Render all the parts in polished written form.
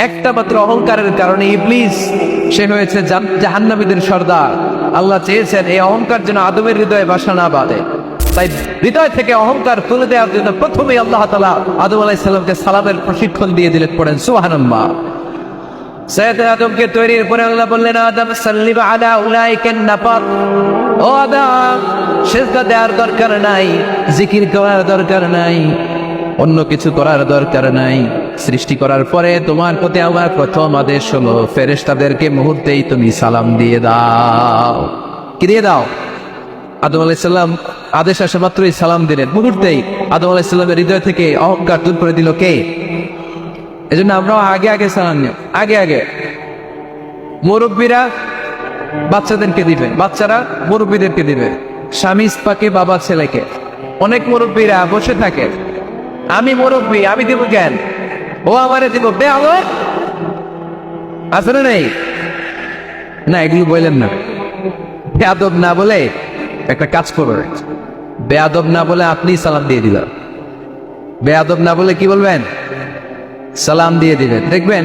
একটা মাত্র অহংকারের কারণে ইবলিস সে হয়েছে জাহান্নামীদের সর্দার। আল্লাহ চেয়েছেন এই অহংকার যেন আদমের হৃদয়ে বাসা না বাঁধে, তাই হৃদয় থেকে অহংকার তুলে দেওয়ার জন্য প্রথমেই আল্লাহ তাআলা আদম আলাইহিস সালামকে সালামের প্রশিক্ষণ দিয়ে দিলেন। পড়েন সুবহানাল্লাহ। সৈয়দ আদমকে তৈরির পরে আল্লাহ বললেন, আদম সাল্লিম আলা উলাইকান নাফার, ও আদম সিজদা দেওয়ার দরকার নাই, জিকির করার দরকার নাই, অন্য কিছু করার দরকার নাই। সৃষ্টি করার পরে তোমার প্রতি আমার প্রথম আদেশ হলো ফেরেশতাদেরকে মুহূর্তেই তুমি সালাম দিয়ে দাও। কি দিয়ে দাও? আদম আলাইহিস সালাম আদেশ আসা মাত্রই সালাম দিলেন। মুহূর্তেই আদম আলাইহিস সালামের হৃদয় থেকে অহংকার দূর করে দিল কে? এজন্য আমরাও আগে আগে সালাম নিই, আগে আগে। মুরব্বীরা বাচ্চাদেরকে দিবে, বাচ্চারা মুরব্বীদেরকে দিবে, স্বামী স্ত্রীকে, বাবা ছেলেকে। অনেক মুরব্বীরা বসে থাকে, আমি মুরব্বী আমি দিব জ্ঞান, ও আমারে দিব, বেয়াদব আছে না নেই? না, এগুলো বললেন না। বেয়াদব না বলে একটা কাজ করবে, বেয়াদব না বলে আপনি সালাম দিয়ে দিলেন। বেয়াদব না বলে কি বলবেন? সালাম দিয়ে দিবেন। দেখবেন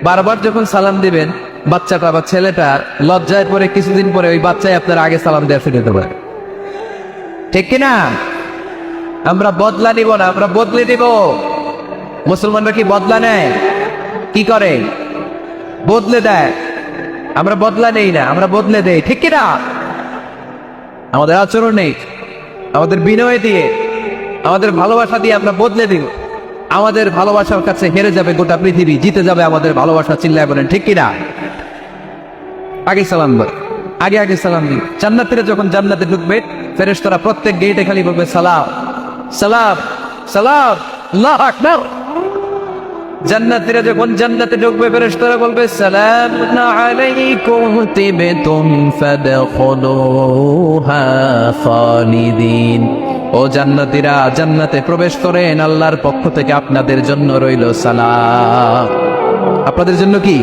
বারবার যখন সালাম দিবেন বাচ্চাটা বা ছেলেটা লজ্জায় পরে কিছুদিন পরে ওই বাচ্চাই আপনার আগে সালাম দেওয়া শুরু হতে পারে, ঠিক কিনা? আমরা বদলা নিব না, আমরা বদলে দিব। মুসলমানরা কি বদলা নেয়? কি করে? বদলে দেয়। আমরা বদলা নেই না, আমরা বদলে দেই, ঠিক কিনা? আমাদের আচরণে, আমাদের বিনয় দিয়ে, আমাদের ভালোবাসা দিয়ে আমরা বদলে দিব। আমাদের ভালোবাসার কাছে হেরে যাবে গোটা পৃথিবী, জিতে যাবে আমাদের ভালোবাসা। চিল্লায় বলেন ঠিক কিনা? আগে সালাম দাও, আগে আগে সালাম দিই। জান্নাতীরা যখন জান্নাতে ঢুকবে ফেরেশতারা প্রত্যেক গেটে খালি বলবে সালাম সালাম সালাম, আল্লাহু আকবার। জান্নাতীরা যখন জান্নাতে ঢুকবে ফেরেশতারা বলবে সালামুন আলাইকুম তিবতুম ফাদখুলুহা খালিদিন। ও জান্নাতীরা জান্নাতে প্রবেশ করেন, আল্লাহর পক্ষ থেকে আপনাদের জন্য রইল সালাম। আপনাদের জন্য কি?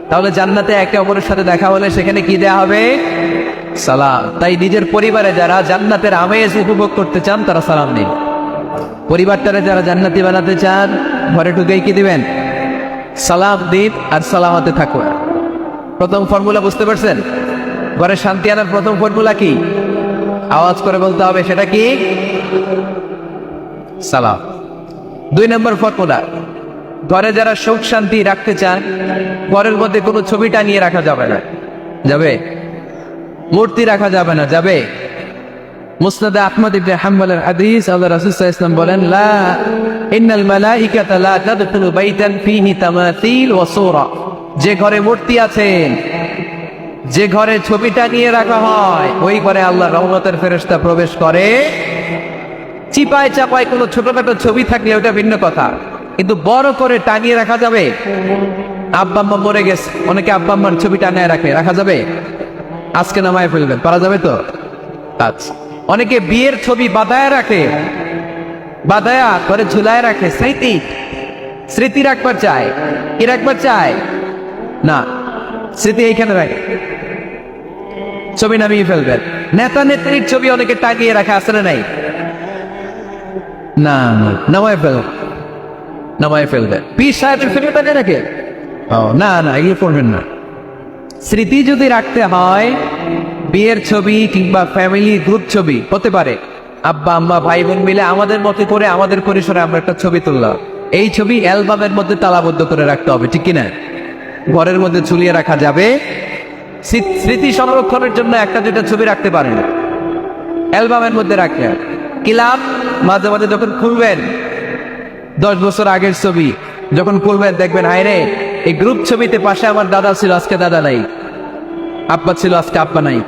তাহলে জান্নাতে একে অপরের সাথে দেখা হলে সেখানে কি দেয়া হবে? সালাম। তাই নিজের পরিবারে যারা জান্নাতের আমেজ উপভোগ করতে চান তারা সালাম দিন। পরিবারটারে যারা জান্নাতি বানাতে চান ঘরে ঢুকেই কি দিবেন? সালাম দিন আর সালামাতে থাকুন। প্রথম ফর্মুলা বুঝতে পারছেন? ঘরে শান্তি আনার প্রথম ফর্মুলা কি? আওয়াজ করে বলতে হবে, সেটা কি? সালাম। 2 নম্বর ফর্মুলা, ঘরে যারা সুখ শান্তি রাখতে চান ঘরের মধ্যে কোনো ছবি টানিয়ে রাখা যাবে না। যাবে? মূর্তি রাখা যাবে না। যাবে? মুসনাদে আহমদ ইবনে হাম্বলের হাদিস, আল্লাহ রাসূল সাল্লাল্লাহু আলাইহি ওয়াসাল্লাম বলেন, লা ইন্নাল মালাইকাতা লা তাদখুলু বাইতান ফীহি তামাসিল ওয়া সূরা। যে ঘরে মূর্তি আছে, যে ঘরে ছবি টানিয়ে রাখা হয়, ওই ঘরে আল্লাহর রহমতের ফেরেশতা প্রবেশ করে। চিপায় চাপায় কোনো ছোটখাটো ছবি থাকলে ওটা ভিন্ন কথা, কিন্তু বড় করে টানিয়ে রাখা যাবে? আব্বা আম্মা মরে গেছে, অনেকে আব্বা আম্মার ছবি টানিয়ে রাখে, রাখা যাবে? আজকে নামায় ফেলবেন, পারা যাবে তো? আচ্ছা। অনেকে বিয়ের ছবি বাঁধায় রাখে, বাঁধায়া করে ঝুলায় রাখে, স্মৃতি স্মৃতি রাখবার চায়। কি রাখবার চায়? না, স্মৃতি এইখানে রাখে, ছবি নামিয়ে ফেলবেন। নেতা নেত্রীর ছবি অনেকে টাঙিয়ে রাখে, আসলে নাই? না, নামায় ফেল, নামায় ফেলবেন। পীর সাহেবের ছবি টাঙিয়ে রাখে? না না, এগুলো করবেন না। স্মৃতি যদি রাখতে হয়, বিয়ের ছবি কিংবা ফ্যামিলি গ্রুপ ছবি হতে পারে, আব্বা আম্মা ভাই বোন মিলে আমাদের মতে করে আমাদের পরিসরে আমরা একটা ছবি তুললাম, এই ছবি অ্যালবামের মধ্যে তালাবদ্ধ করে রাখতে হবে, ঠিক কিনা? ঘরের মধ্যে ঝুলিয়ে রাখা যাবে। স্মৃতি সংরক্ষণের জন্য একটা দুইটা ছবি রাখতে পারেন, অ্যালবামের মধ্যে রাখলেন। কিলাম মাঝে মাঝে যখন খুলবেন 10 বছর আগের ছবি যখন খুলবেন দেখবেন, হায় রে, এই গ্রুপ ছবিতে পাশে আমার দাদা ছিল, আজকে দাদা নাই, আব্বা ছিল, আজকে আব্বা নাই,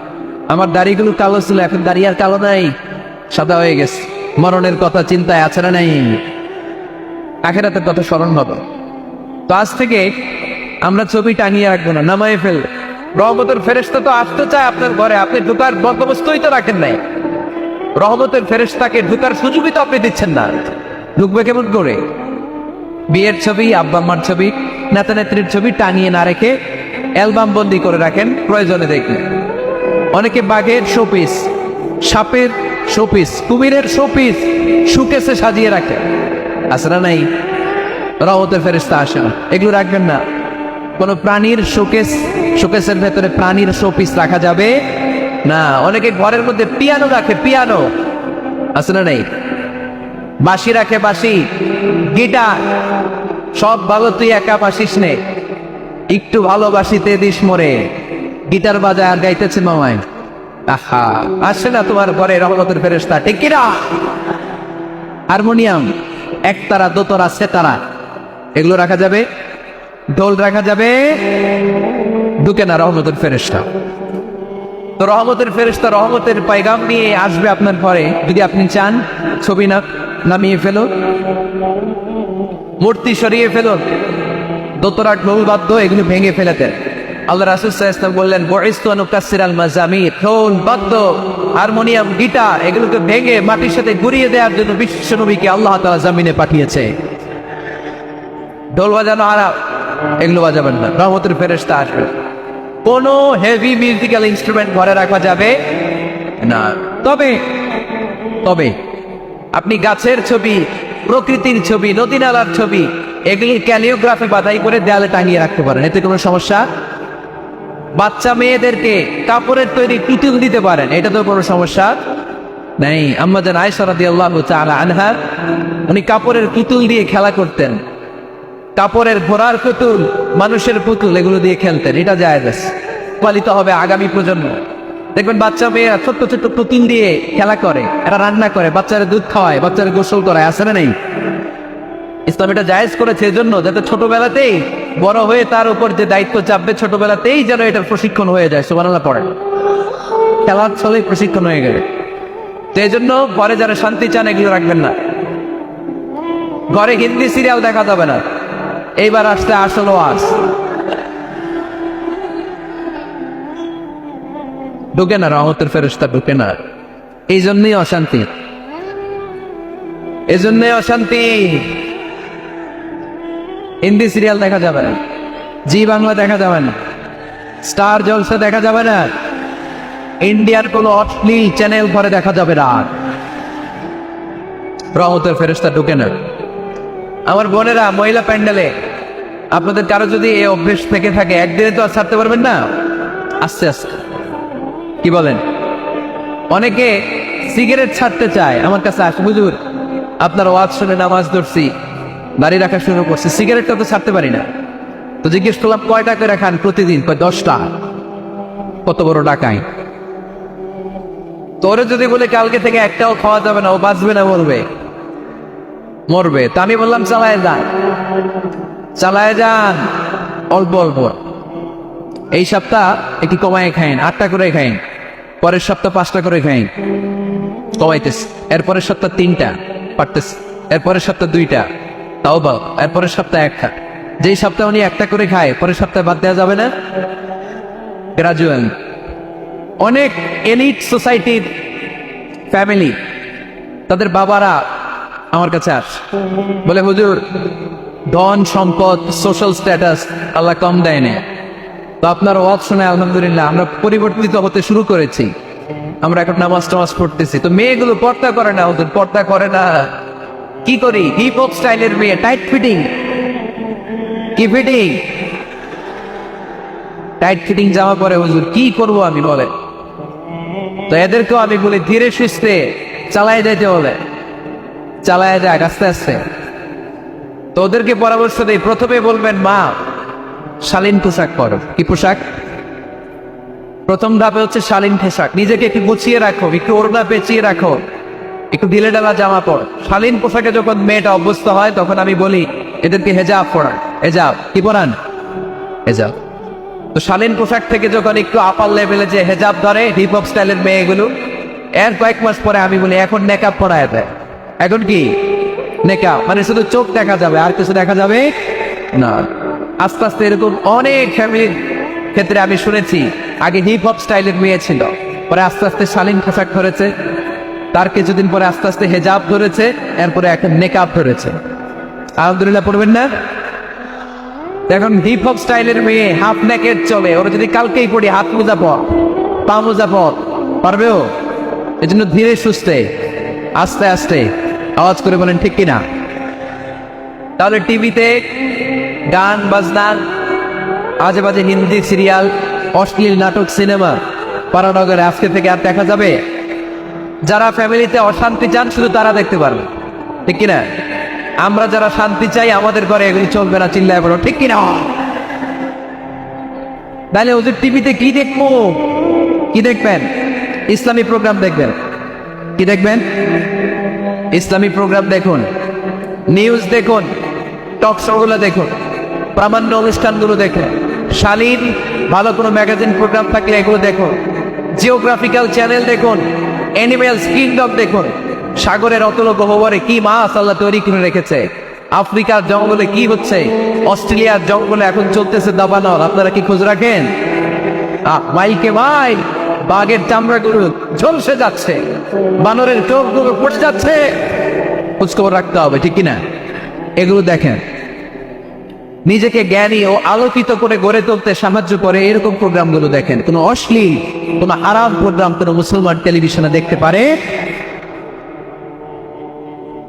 আমার দাড়িগুলো কালো ছিল, এখন দাড়ি আর কালো নাই, সাদা হয়ে গেছে। মরণের কথা চিন্তায় আছে না নাই? আখিরাতের কথা স্মরণ হবে। তো আজ থেকে আমরা ছবি টাঙিয়ে রাখবো না, নামায় ফেল। রহমতের ফেরেশতা তো আসতে চায় আপনার ঘরে, আপনি ঢুকার বন্দোবস্তই তো রাখেন নাই। রহমতের ফেরেশতাকে ঢুকার সুযোগই তো আপনি দিচ্ছেন না, ঢুকবে কেমন করে? বিয়ের ছবি, আব্বা আম্মার ছবি, নেতা নেত্রীর ছবি টাঙিয়ে না রেখে অ্যালবাম বন্দি করে রাখেন, প্রয়োজনে দেখবেন। অনেকে বাঘের শোপিস, সাপের শোপিস, কুমিরের শোপিস সুকেসে সাজিয়ে রাখে, আছে না নাই? রহমতের ফেরেশতা আসে না। এগুলো রাখবেন না। কোন প্রাণীর শোকেসের ভেতরে প্রাণীর শোপিস রাখা যাবে না। অনেকে ঘরের মধ্যে পিয়ানো রাখে, পিয়ানো আছে না নেই? বাঁশি রাখে, বাঁশি, গিটার, সব ভালো, তুই একা বাসিস নে, একটু ভালোবাসিতে দিস মরে, গিটার বাজায় আর গাইতেছে মামায়। আহা, আসে না তোমার ঘরে রহমতের ফেরেশতা, ঠিক কিনা? হারমোনিয়াম, একতারা, দোতারা, সেতারা, এগুলো রাখা যাবে? ঢোল রাখা যাবে? ঢুকে না রহমতের ফেরেশতা। তো রহমতের ফেরেশতা রহমতের পায়গাম নিয়ে আসবে আপনার ঘরে। যদি আপনি চান, ছবি নামিয়ে ফেলুন, মূর্তি সরিয়ে ফেলুন, দোতরা, ঢোল বাদ্য এগুলো ভেঙে ফেলে দেন। আল্লাহ রাসূল সাল্লাল্লাহু আলাইহি ওয়াসাল্লাম বললেন, বুইসতু আন উকাসসিরাল মাযামির, ঢোল বাদ্য, হারমোনিয়াম, গিটার এগুলোকে ভেঙে মাটির সাথে গুঁড়িয়ে দেওয়ার জন্য বিশ্ব নবীকে আল্লাহ তাআলা জমিনে পাঠিয়েছে। ঢোল বাজানো হারাম, এগুলো বাজাবেন না, রহমতের ফেরেশতা আসবে। কোন হেভি মিউজিক্যাল ইনস্ট্রুমেন্ট ঘরে রাখা যাবে না। তবে তবে আপনি গাছের ছবি, প্রকৃতির ছবি, নদী নালার ছবি এগুলি ক্যালিওগ্রাফি বাধাই করে দেয়ালে টাঙিয়ে রাখতে পারেন, এতে কোনো সমস্যা। বাচ্চা মেয়েদেরকে কাপড়ের তৈরি পুতুল দিতে পারেন, এটা তো কোনো সমস্যা নেই। আম্মা জান আয়েশা রাদিয়াল্লাহু তাআলা আনহা, উনি কাপড়ের পুতুল দিয়ে খেলা করতেন, কাপড়ের ঘোড়ার পুতুল, মানুষের পুতুল, এগুলো দিয়ে খেলতেন। এটা জায়েজ আছে, পালিত হবে আগামী প্রজন্ম। দেখবেন বাচ্চা মেয়েরা ছোট্ট ছোট্ট পুতুল দিয়ে খেলা করে, এরা রান্না করে, বাচ্চারা দুধ খাওয়ায়, বাচ্চারা গোসল করায়, আছে না নেই? ইসলাম এটা জায়েজ করেছে এজন্য, যাতে ছোটবেলাতেই বড় হয়ে তার উপর যে দায়িত্ব চাপবে ছোটবেলাতেই যেন এটার প্রশিক্ষণ হয়ে যায়। সুবহানাল্লাহ পড়ে, খেলার ছলে প্রশিক্ষণ হয়ে গেলে। তো এই জন্য ঘরে যারা শান্তি চান এগুলো রাখবেন না। ঘরে হিন্দি সিরিয়াল দেখা যাবে না। এইবার আসতে আসল ওয়াজ, ঢুকে না, রহমতের ফেরেশতা ঢুকে না। এই জন্যই অশান্তি, এই জন্যই অশান্তি। হিন্দি সিরিয়াল দেখা যাবে না, জি বাংলা দেখা যাবে না, স্টার জলসা দেখা যাবে না, ইন্ডিয়ার কোন অশ্লীল চ্যানেল ঘরে দেখা যাবে না। রহমতের ফেরেশতা ঢুকে না। আমার বোনেরা, মহিলা প্যান্ডেলে আপনাদের কারো যদি এই অভ্যেস থেকে থাকে, একদিনে তো আর ছাড়তে পারবেন না, আস্তে আস্তে। কি বলেন? অনেকে সিগারেট ছাড়তে চায়, আমার কাছে আসে, হুজুর আপনার ওয়াজ শুনে নামাজ ধরছি, দাড়ি রাখা শুরু করছে, সিগারেটটা তো ছাড়তে পারি না। তো জিজ্ঞেস করলাম, কয়টা করে খান প্রতিদিন? 10টা। কত বড় ডাকাই! তোরে যদি বলে কালকে থেকে একটাও খাওয়া যাবে না, ও বাঁচবে না, মরবে, মরবে। তা আমি বললাম, চালায় যান, চালায় যান, অল্প অল্প। এই সপ্তাহ একটু কমায় খাইন, 8টা করে খাইন, পরের সপ্তাহ 5টা করে খাইন, কমাইতেছে। এরপরের সপ্তাহ 3টা, পারতেছে। এরপরের সপ্তাহ 2টা, তাও বা। এরপরের সপ্তাহ 1টা। যেই সপ্তাহে উনি 1টা করে খায়, পরের সপ্তাহে বাদ দেওয়া যাবে না। গ্রাজুয়াল। অনেক এলিট সোসাইটির ফ্যামিলি, তাদের বাবারা আমার কাছে আসে, বলে হুজুর ধন সম্পদ, সোশ্যাল স্ট্যাটাস আল্লাহ কম দেয় না, তো আপনার ওয়াজ শুনে আলহামদুলিল্লাহ আমরা পরিবর্তিত হতে শুরু করেছি, আমরা এখন নামাজ টামাজ পড়তেছি। তো মেয়েগুলো পর্দা করে না, ওদের পর্দা করে না। কি করি? হিপ হপ স্টাইলের মেয়ে, টাইট ফিটিং। কি ফিটিং? টাইট ফিটিং জামা পরে হুজুর, কি করব আমি বলে। তো এদেরকেও আমি বলি ধীরে সুস্থে চালায় যেতে বলে, চালায় যাক আস্তে আস্তে। তো ওদেরকে পরামর্শ দেই, প্রথমে বলবেন মা শালীন পোশাক পরো। কি পোশাক? প্রথম ধাপে হচ্ছে শালীন পোশাক। নিজেকে একটু গুছিয়ে রাখো, একটু ওড়না পেঁচিয়ে রাখো, একটু ঢিলে ঢালা জামা পর। শালীন পোশাকে যখন মেয়েটা অভ্যস্ত হয়, তখন আমি বলি এদেরকে হেজাব পরান। হেজাব কি পরান? হেজাব। তো শালীন পোশাক থেকে যখন একটু আপার লেভেলে যে হেজাব ধরে হিপ হপ স্টাইলের মেয়েগুলো, এর কয়েক মাস পরে আমি বলি এখন নেকাব পরায় দেয়। এখন কি নেকাব? মানে শুধু চোখ দেখা যাবে, আর কিছু দেখা যাবে না। আস্তে আস্তে এরকম অনেক ফ্যামিলির ক্ষেত্রে আমি শুনেছি, আগে হিপ হপ স্টাইলের মেয়ে ছিল, পরে আস্তে আস্তে শালীন পোশাক ধরেছে, তার কিছুদিন পরে আস্তে আস্তে হেজাব ধরেছে, এরপরে একটা নেকাব ধরেছে। আলহামদুলিল্লাহ পড়বেন না? এখন হিপ হপ স্টাইলের মেয়ে হাফ নেকেড চলে, ওরা যদি কালকেই পড়ি হাত মোজা পর, পা মোজা পর, পারবেও? এই জন্য ধীরে সুস্থে আস্তে আস্তে আওয়াজ করে বলেন ঠিক কিনা। তাহলে টিভিতে গান বাজনা, আজে বাজে হিন্দি সিরিয়াল, অশ্লীল নাটক, সিনেমা পারানগরে আজকে থেকে আর দেখা যাবে? যারা ফ্যামিলিতে অশান্তি চান শুধু তারা দেখতে পারবে, ঠিক কিনা? আমরা যারা শান্তি চাই আমাদের ঘরে এগুলি চলবে না, চিল্লায় বলো ঠিক কিনা? তাহলে ওদের টিভিতে কি দেখবো? কি দেখবেন? ইসলামী প্রোগ্রাম দেখবেন। কি দেখবেন? ইসলামী প্রোগ্রাম দেখুন, নিউজ দেখুন, টক শো গুলো দেখুন, প্রামাণ্য অনুষ্ঠানগুলো দেখুন, শালীন ভালো কোনো ম্যাগাজিন প্রোগ্রাম থাকলে এগুলো দেখুন, জিওগ্রাফিক্যাল চ্যানেল দেখুন, অ্যানিমেলস কিংডম দেখুন, সাগরের অতল গহ্বরে কি মাছ আল্লাহ তৈরি করে রেখেছে, আফ্রিকার জঙ্গলে কি হচ্ছে, অস্ট্রেলিয়ার জঙ্গলে এখন চলতেছে দাবানল, আপনারা কি খোঁজ রাখেন? মাইলকে মাইল বাঘের চামড়াগুলো ঝলসে যাচ্ছে, বানরের চোখগুলো পড়ে যাচ্ছে, খোঁজখবর রাখতে হবে, ঠিক কিনা? এগুলো দেখেন, নিজেকে জ্ঞানী ও আলোকিত করে গড়ে তুলতে সাহায্য করে এরকম প্রোগ্রামগুলো দেখেন। কোনো অশ্লীল, কোনো হারাম প্রোগ্রাম কোনো মুসলমান টেলিভিশনে দেখতে পারে?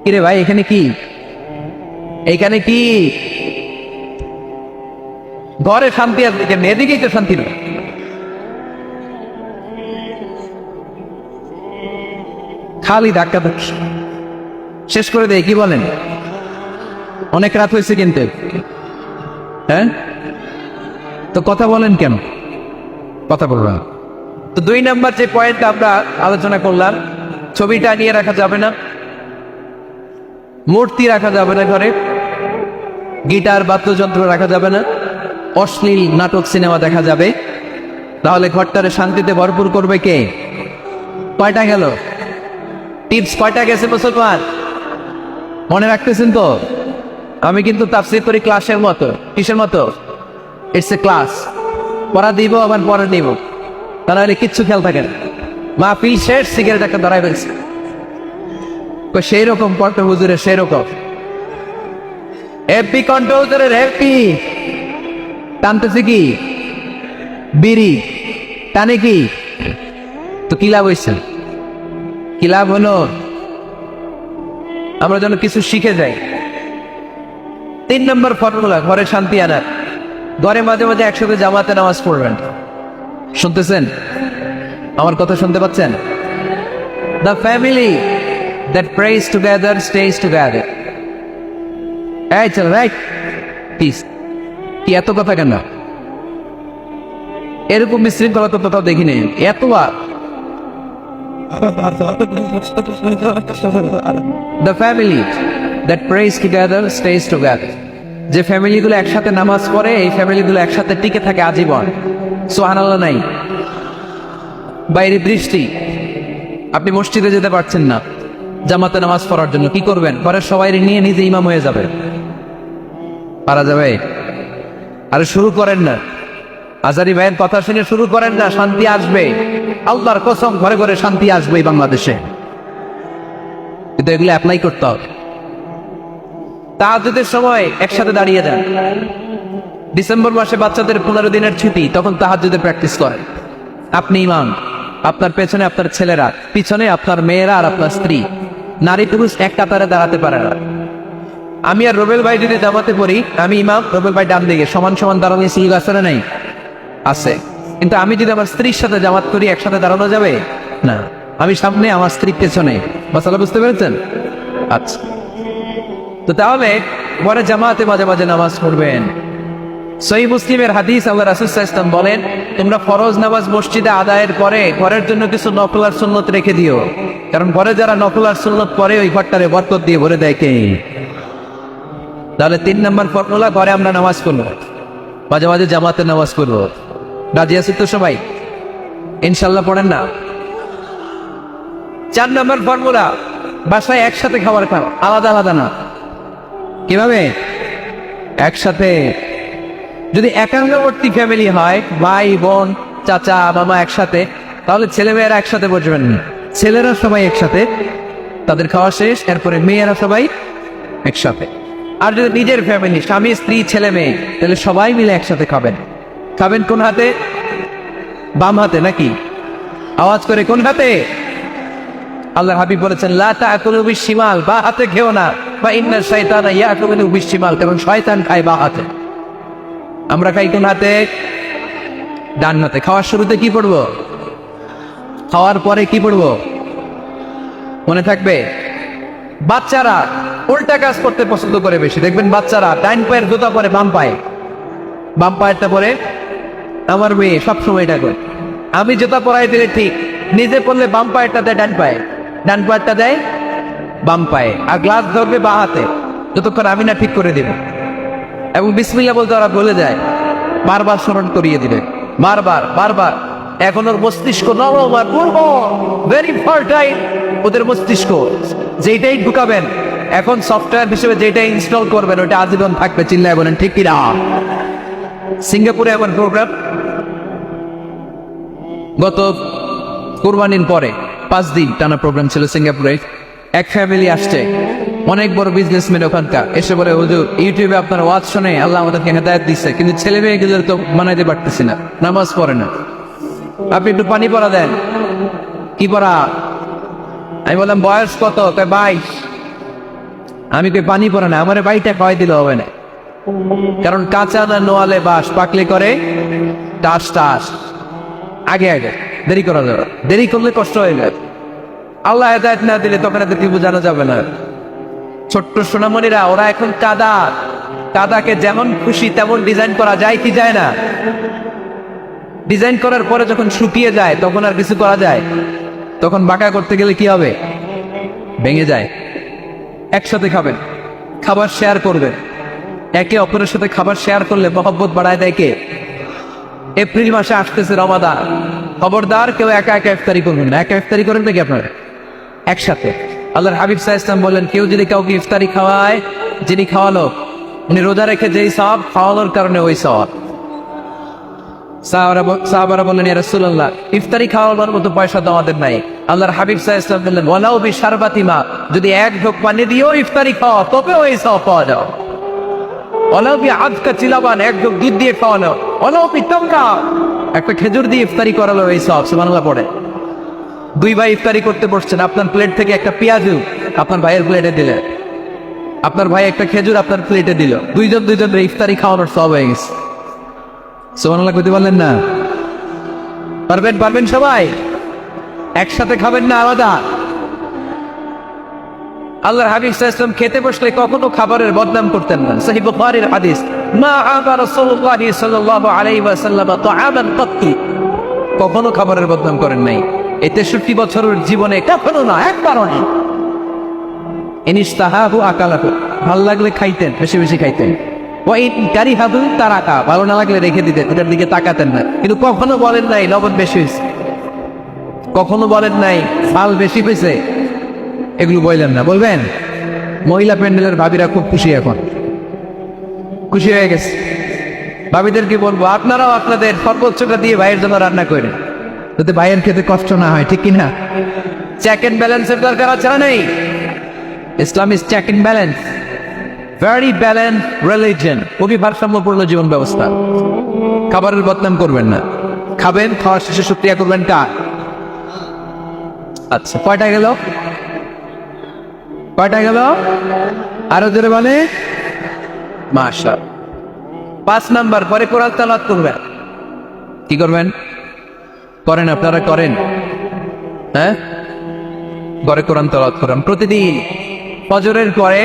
কিরে ভাই, এখানে কি? এইখানে কি? ঘরে শান্তি আছে, এদিকেই তো শান্তি নয়। খালি ধাক্কা ধাক্কা শেষ করে দেয়। কি বলেন? অনেক রাত হয়েছে কিন্তু, হ্যাঁ? তো কথা বলেন কেন? কথা বলবেন। তো 2 নাম্বার যে পয়েন্ট আমরা আলোচনা করলাম, ছবিটা নিয়ে রাখা যাবে না, মূর্তি রাখা যাবে না ঘরে, গিটার বাদ্যযন্ত্র রাখা যাবে না, অশ্লীল নাটক সিনেমা দেখা যাবে। তাহলে ঘরটারে শান্তিতে ভরপুর করবে কে? কয়টা গেল? টিপস কয়টা গেছে মুসলমান? মনে রাখতেছেন তো? আমি কিন্তু তাফসীর করি ক্লাসের মতো। কিসের মতো? It's a class. পড়া দিব আবার পড়া নিব, তাহলে কিচ্ছু খেয়াল থাকে না। মাহফিল শেষ, সিগারেট একটা ধরাই ফেলছে, সেই রকম কণ্ঠ হুজুরের, সেই রকম হ্যাপি কণ্ঠ হুজুরের, হ্যাপি। টানতেছে কি? বিড়ি। টানে কি? তো কি লাভ হয়েছে? কি লাভ হলো? আমরা যেন কিছু শিখে যাই। 3 নম্বর ফর্মুলা ঘরে শান্তি আনার, ঘরে মাঝে মাঝে একসাথে জামাতে নামাজ পড়বেন। শুনতেছেন? আমার কথা শুনতে পাচ্ছেন? The family that prays together stays together. এই চল, রাইট? পিস। কি এত কথা কেন? এরকম বিশৃঙ্খলা তো কোথাও দেখিনি এতবার। The family that prays together stays together. যে ফ্যামিলিগুলো একসাথে নামাজ পড়ে, এই ফ্যামিলিগুলো একসাথে টিকে থাকে আজীবন। সুবহানাল্লাহ নাই? বাইরে বৃষ্টি, আপনি মসজিদে যেতে পারছেন না জামাতে নামাজ পড়ার জন্য, কি করবেন? ঘরের সবাই নিয়ে নিজে ইমাম হয়ে যাবে। পারা যাবে? আরে শুরু করেন না, আজারি ভাইয়ের কথা শুনে শুরু করেন না, শান্তি আসবে। আল্লাহর কসম, ঘরে ঘরে শান্তি আসবে এই বাংলাদেশে, কিন্তু এগুলো অ্যাপ্লাই করতে হবে। তাহাজ্জুদের সময় একসাথে দাঁড়িয়ে যান। ডিসেম্বর মাসে বাচ্চাদের 15 দিনের ছুটি, তখন তাহাজ্জুদের প্র্যাকটিস করেন। আপনি ইমাম, আপনার পেছনে আপনার ছেলেরা, পিছনে আপনার মেয়েরা আর আপনার স্ত্রী। নারী পুরুষ এক কাতারে দাঁড়াতে পারে না। আমি আর রবেল ভাই যদি জামাতে পড়ি, আমি ইমাম, রবেল ভাই ডান দিকে, সমান সমান দাঁড়ানো সুযোগ আছে না নাই? আছে। কিন্তু আমি যদি আমার স্ত্রীর সাথে জামাত করি, একসাথে দাঁড়ানো যাবে না। আমি সামনে, আমার স্ত্রী পেছনে। মাসালা বুঝতে পেরেছেন? আচ্ছা, তো তাহলে ঘরে জামাতে মাঝে মাঝে নামাজ পড়বেন। সহিহ মুসলিমের হাদিস, আল্লাহ রাসূল সাল্লাল্লাহু আলাইহি ওয়াসাল্লাম বলেন, তোমরা ফরজ নামাজ মসজিদে আদায়ের পরে ঘরের জন্য কিছু নফল আর সুন্নত রেখে দিও, কারণ ঘরে যারা নফল আর সুন্নত পড়ে ওই ঘরটারে বরকত দিয়ে ভরে দেয় কে? তাহলে 3 নম্বর ফর্মুলা, ঘরে আমরা নামাজ পড়বো, মাঝে মাঝে জামাতে নামাজ পড়বো। রাজি আছি তো সবাই? ইনশাল্লাহ পড়েন না? 4 নম্বর ফর্মুলা, বাসায় একসাথে খাবার খাও, আলাদা আলাদা না। কিভাবে? একসাথে। যদি একান্নবর্তী ফ্যামিলি হয়, ভাই বোন চাচা মামা একসাথে, তাহলে ছেলেমেয়েরা একসাথে বসবেন না। ছেলেরা সবাই একসাথে, তাদের খাওয়া শেষ, এরপরে মেয়েরা সবাই একসাথে। আর যদি নিজের ফ্যামিলি, স্বামী স্ত্রী ছেলে মেয়ে, তাহলে সবাই মিলে একসাথে খাবেন। খাবেন কোন হাতে? বাম হাতে নাকি? আওয়াজ করে কোন হাতে? আল্লাহর হাবিব বলেছেন লা তাকুলু বিশিমাল, বা হাতে খেও না, বা ইন্না শাইতানা ইয়াকুলু বিশিমাল, কারণ শয়তান খায় বা হাতে। আমরা খাই কোন হাতে? ডান হাতে। খাওয়ার শুরুতে কি পড়বো? খাওয়ার পরে কি পড়বো? মনে থাকবে? বাচ্চারা উল্টা কাজ করতে পছন্দ করে বেশি। দেখবেন বাচ্চারা ডাইন পায়ের জুতা পরে বাম পায়ে, বাম পায়েরটা পরে। আমার মেয়ে সবসময় এটা করে। আমি জুতা পরাই দিলে ঠিক, নিজে পড়লে বাম পায়েরটা দেয় ডান পায়ে, ডান পায়েরটা দেয় বাম পায়ে, আর গ্লাস ধরবে বা হাতে, যতক্ষণ আমি না ঠিক করে দিব। এবং বিসমিল্লাহ বলতে ওরা বলে যায়, বারবার স্মরণ করিয়ে দিবে, বারবার বারবার। এখন ওর মস্তিষ্ক নরম আর পূর্ব, ভেরি ফার্টাইল ওদের মস্তিষ্ক। যেটাই ঢুকাবেন এখন সফটওয়্যার হিসেবে, যেটাই ইনস্টল করবেন ওটা আজীবন থাকবে। চিল্লায় বলেন ঠিক কিনা? সিঙ্গাপুরে এমন প্রোগ্রাম, গত কুরবানির পরে 5 দিন টানা প্রোগ্রাম ছিল সিঙ্গাপুরে। এক ফ্যামিলি আসছে, অনেক বড় বিজনেসম্যান ওখানকার, এসে বলে হুজুর ইউটিউবে আপনার ওয়াজ শুনে আল্লাহ আমাদেরকে হেদায়েত দিচ্ছে, কিন্তু ছেলে মেয়েগুলো তো বানাইতে পারতেছি না, নামাজ পড়ে না, আপনি একটু পানি পড়া দেন। কি পড়া? আমি বললাম বয়স কত? 22। আমি কই পানি পড়া না, আমার বাড়িটা খাওয়াই দিলে হবে না, কারণ কাঁচা না নোয়ালে বাস, পাকলে করে টাস টাস। আগে আগে দেরি করা যাবে, দেরি করলে কষ্ট হয়ে যায়। আল্লাহ হেদায়েত না দিলে তখন এদেরকে বোঝানো যাবে না। ছোট্ট সোনামণিরা, ওরা এখন কাদা, কাদাকে যেমন খুশি তেমন ডিজাইন করা যায় কি যায় না? ডিজাইন করার পরে যখন শুকিয়ে যায় তখন আর কিছু করা যায়? তখন বাঁকা করতে গেলে কি হবে? ভেঙে যায়। একসাথে খাবেন, খাবার শেয়ার করবেন, একে অপরের সাথে খাবার শেয়ার করলে মহব্বত বাড়ায় দেয় কে? এপ্রিল মাসে আসতেছে রমাদান, খবরদার কেউ একা একা ইফতারি করবেন না। একা ইফতারি করেন নাকি আপনারা? একসাথে। আল্লাহর হাবিব সাল্লাল্লাহু আলাইহি ওয়াসাল্লাম বললেন, কেউ যদি কাউকে ইফতারি খাওয়ায়, যিনি খাওয়ালো উনি রোজা রেখে যেই সওয়াব, খাওয়ানোর কারণে ওই সওয়াব। সাহাবারা বললেন, ইয়া রাসূলুল্লাহ, ইফতারি খাওয়ানোর মতো পয়সা তো আমাদের নাই। আল্লাহর হাবিব সাল্লাল্লাহু আলাইহি ওয়াসাল্লাম বললেন, ওয়ালাউ বিশারবাতি মা, যদি এক ঢোক পানি দিয়েও ইফতারি খাওয়া তবে ওই সওয়াব পাওয়া যাবে। ওয়ালাউ বিআদকা চিলাবান, এক ঢোক দুধ দিয়ে খাওয়ানো, ওয়ালাউ বিতামরা, একটা খেজুর দিয়ে ইফতারি করালো এই সওয়াব। সুবহানাল্লাহ পড়ে। 2 ভাই ইফতারি করতে বসছেন, আপনার প্লেট থেকে একটা পেঁয়াজু আপনার ভাইয়ের প্লেটে দিলেন, আপনার ভাই একটা খেজুর আপনার প্লেটে দিল, দুইজন ইফতারি খাওয়ানোর সওয়াব হয়ে গেছে। সুবহানাল্লাহ কইতে পারলেন না? পারবেন? পারবেন সবাই? একসাথে খাবেন না আলাদা? আল্লাহর হাবিব সাল্লাল্লাহু আলাইহি ওয়াসাল্লাম খেতে বসলে কখনো খাবারের বদনাম করতেন না। সহিহ বুখারীর হাদিস, মা আবা রাসূলুল্লাহ সাল্লাল্লাহু আলাইহি ওয়াসাল্লাম তাআমান কাত্তু, কখনো খাবারের বদনাম করেন নাই। এই 63 বছরের জীবনে কখনো না, একবারও না। ইনিস্তাহাহু আকালাহু, ভালো লাগলে খাইতেন, বেশি বেশি খাইতেন। ওয়া ইন কারিহাহু তারাকা, ভালো না লাগলে রেখে দিতেন, এটার দিকে তাকাতেন না। কিন্তু কখনো বলেন নাই লবণ বেশি হয়েছে, কখনো বলেন নাই চাল বেশি হয়েছে, এগুলো বললেন না। বলবেন? মহিলা প্যান্ডেলের ভাবিরা খুব খুশি, এখন খুশি হয়ে গেছে। ভাবিদেরকে বলবো, আপনারাও আপনাদের সর্বোচ্চটা দিয়ে ভাইয়ের জন্য রান্না করেন, যাতে ভাইয়ের খেতে কষ্ট না হয়, ঠিক কিনা? চেক এন্ড ব্যালেন্সের দরকার আছে না নেই? Islam is check and balance, very balance religion, খুবই ভারসাম্যপূর্ণ জীবন ব্যবস্থা। খাবারের বদনাম করবেন না, খাবেন, খাওয়ার শেষে শুকরিয়া করবেন কার? আচ্ছা, কয়টা গেল? কয়টা গেল? আরো জোরে বলে মাশাআল্লাহ। 5 নাম্বার, পরে কোরআন তেলাওয়াত করবেন। কি করবেন? করেন আপনারা? করেন? হ্যাঁ, ঘরে কোরআন তেলাওয়াত করেন প্রতিদিন। ফজরের পরে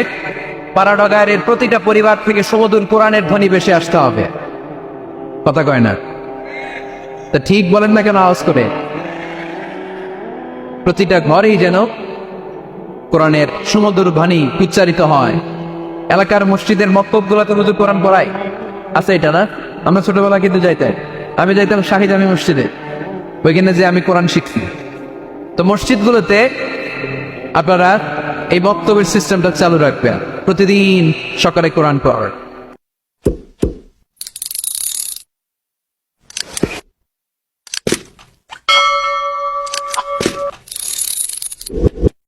পাড়াডগায়ের প্রতিটা পরিবার থেকে সুমধুর কোরআনের ধ্বনি ভেসে আসতে হবে। কথা কয় না? তা ঠিক বলেন না কেন আওয়াজ করে? প্রতিটা ঘরেই যেন কোরআনের সুমধুর ধ্বনি উচ্চারিত হয়। এলাকার মসজিদের মক্তবগুলোতে হুজুর কোরআন পড়ায়, আছে এটা না? আমরা ছোটবেলা কিন্তু যাইতাম, আমি যাইতাম শাহিদ আমি মসজিদে, ওইখানে যে আমি কোরআন শিখছি। তো মসজিদগুলোতে আপনারা এই বক্তব্যের সিস্টেমটা চালু রাখবেন, প্রতিদিন সকালে কোরআন পড়ার।